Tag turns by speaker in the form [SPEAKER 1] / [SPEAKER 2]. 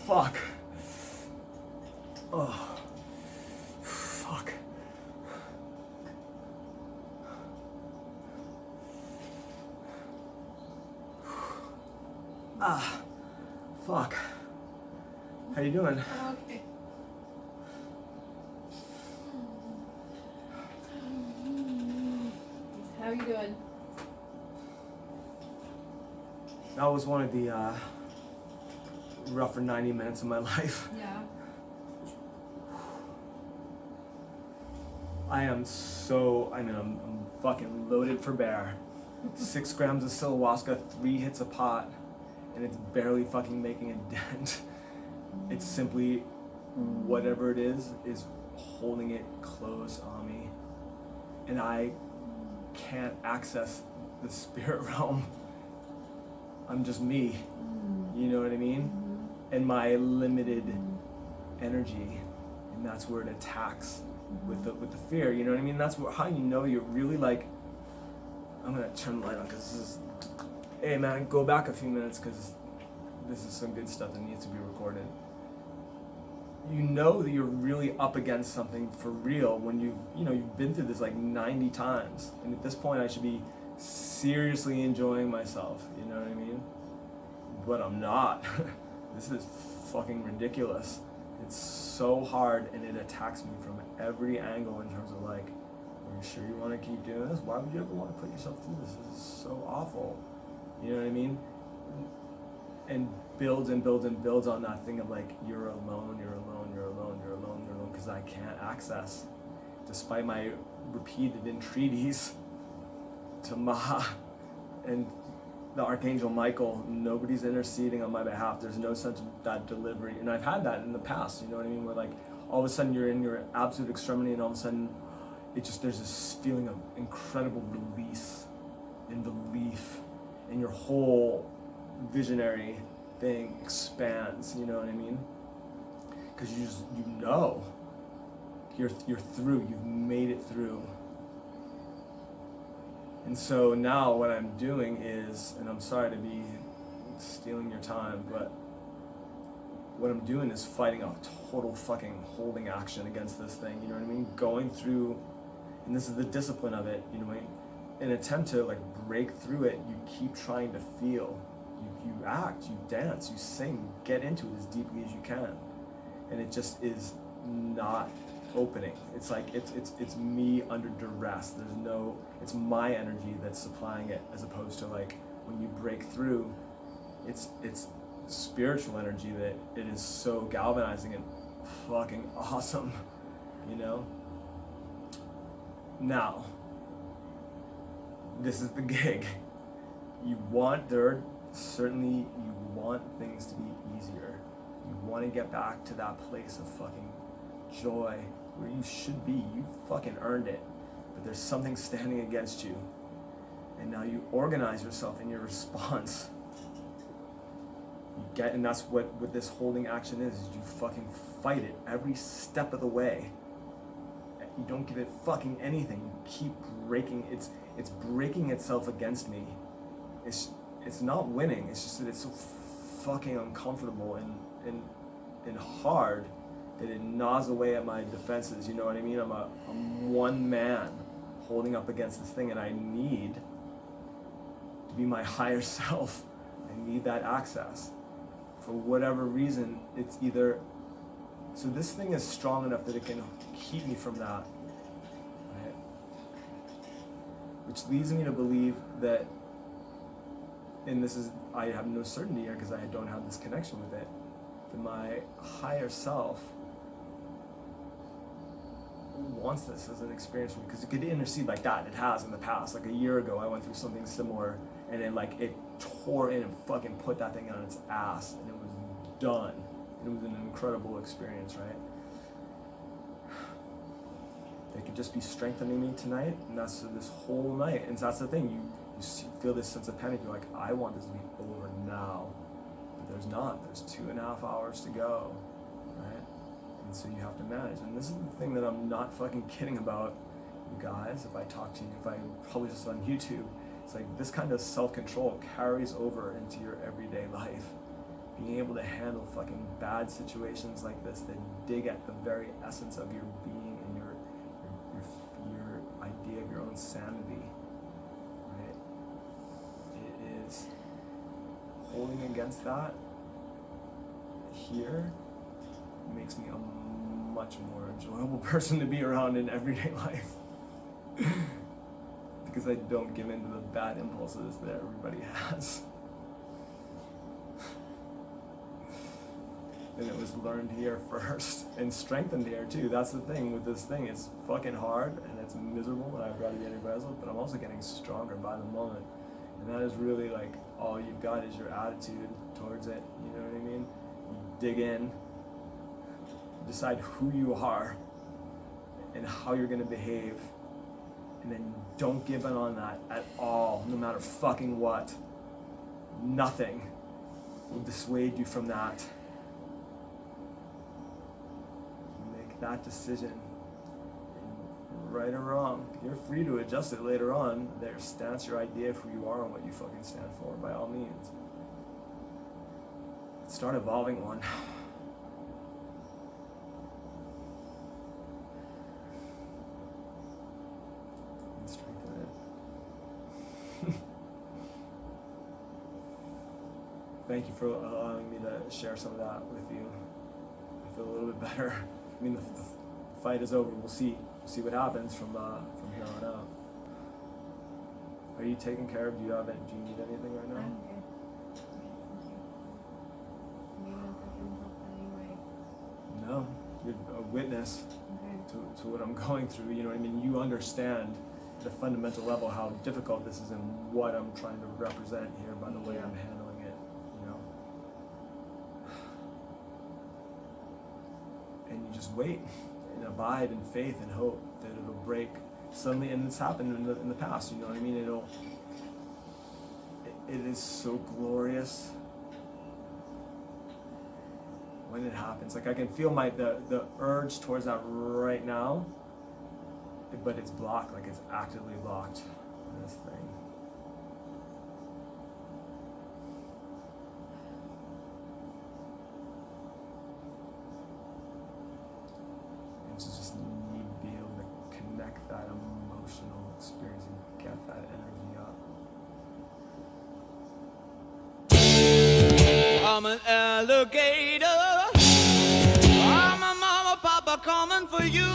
[SPEAKER 1] fuck. Oh, fuck. Ah, fuck. How you doing?
[SPEAKER 2] Okay. How are you doing?
[SPEAKER 1] That was one of the rougher 90 minutes of my life.
[SPEAKER 2] Yeah.
[SPEAKER 1] I'm fucking loaded for bear. 6 grams of ayahuasca, 3 hits a pot, and it's barely fucking making a dent. It's simply, whatever it is holding it close on me. And I can't access the spirit realm. I'm just me, you know what I mean? And my limited energy, and that's where it attacks with the fear, you know what I mean? That's how you know you're really like, I'm gonna turn the light on because this is, hey man, go back a few minutes because this is some good stuff that needs to be recorded. You know that you're really up against something for real when you've been through this like 90 times, and at this point I should be seriously enjoying myself, you know what I mean? But I'm not. This is fucking ridiculous. It's so hard, and it attacks me from every angle in terms of like, are you sure you want to keep doing this? Why would you ever want to put yourself through this? This is so awful. You know what I mean? And builds and builds and builds on that thing of like, you're alone, you're alone, you're alone, you're alone, you're alone, because I can't access, despite my repeated entreaties to Ma and the Archangel Michael. Nobody's interceding on my behalf. There's no sense of that delivery. And I've had that in the past, you know what I mean? Where like, all of a sudden you're in your absolute extremity, and all of a sudden there's this feeling of incredible release and relief, and your whole visionary thing expands, you know what I mean? Because you're through, you've made it through. And so now what I'm doing is, and I'm sorry to be stealing your time, but what I'm doing is fighting a total fucking holding action against this thing, you know what I mean? Going through, and this is the discipline of it, you know what I mean? In an attempt to like break through it, you keep trying to feel. You act, you dance, you sing, you get into it as deeply as you can. And it just is not opening. It's like, it's me under duress. It's my energy that's supplying it, as opposed to like, when you break through, it's spiritual energy that it is so galvanizing and fucking awesome, you know? Now, this is the gig. Certainly you want things to be easier. You want to get back to that place of fucking joy where you should be. You fucking earned it. But there's something standing against you. And now you organize yourself in your response. And that's what this holding action is you fucking fight it every step of the way. You don't give it fucking anything. You keep breaking. It's breaking itself against me. It's not winning. It's just that it's so fucking uncomfortable and hard that it gnaws away at my defenses. You know what I mean? I'm one man holding up against this thing, and I need to be my higher self. I need that access. For whatever reason, it's either, so this thing is strong enough that it can keep me from that, right? Which leads me to believe that, and this is, I have no certainty here because I don't have this connection with it, that my higher self wants this as an experience for me, because it could intercede like that. It has in the past. Like a year ago, I went through something similar, and it tore in and fucking put that thing on its ass, and it was done. It was an incredible experience, right? They could just be strengthening me tonight, and that's this whole night. And that's the thing, you feel this sense of panic. You're like, I want this to be over now. But there's not. There's 2.5 hours to go, right? And so you have to manage. And this is the thing that I'm not fucking kidding about, you guys. If I talk to you, if I publish this on YouTube, it's like this kind of self-control carries over into your everyday life. being able to handle fucking bad situations like this that dig at the very essence of your being and your idea of your own sanity, right? It is holding against that here makes me a much more enjoyable person to be around in everyday life. Because I don't give in to the bad impulses that everybody has. And it was learned here first and strengthened here too. That's the thing with this thing. It's fucking hard and it's miserable and I'd rather get aggressive, but I'm also getting stronger by the moment. And that is really like all you've got is your attitude towards it. You know what I mean? You dig in, decide who you are and how you're gonna behave, and then don't give in on that at all, no matter fucking what. Nothing will dissuade you from that. Make that decision. And right or wrong, you're free to adjust it later on. Their stance, your idea of who you are and what you fucking stand for, by all means. Start evolving one. And strengthen it. Thank you for allowing me to share some of that with you. I feel a little bit better. I mean, the fight is over. We'll see what happens from here on out. Are you taken care of? Do you need anything right now?
[SPEAKER 2] I'm good.
[SPEAKER 1] No, you're a witness to what I'm going through. You know what I mean? You understand at a fundamental level how difficult this is and what I'm trying to represent here by the way I'm handling it, you know? And you just wait and abide in faith and hope that it'll break suddenly. And it's happened in the past, you know what I mean? It is so glorious when it happens. Like I can feel the urge towards that right now, but it's blocked, like it's actively blocked in this thing. And to just need to be able to connect that emotional experience and get that energy up.
[SPEAKER 3] I'm an alligator. I'm a mama, papa coming for you.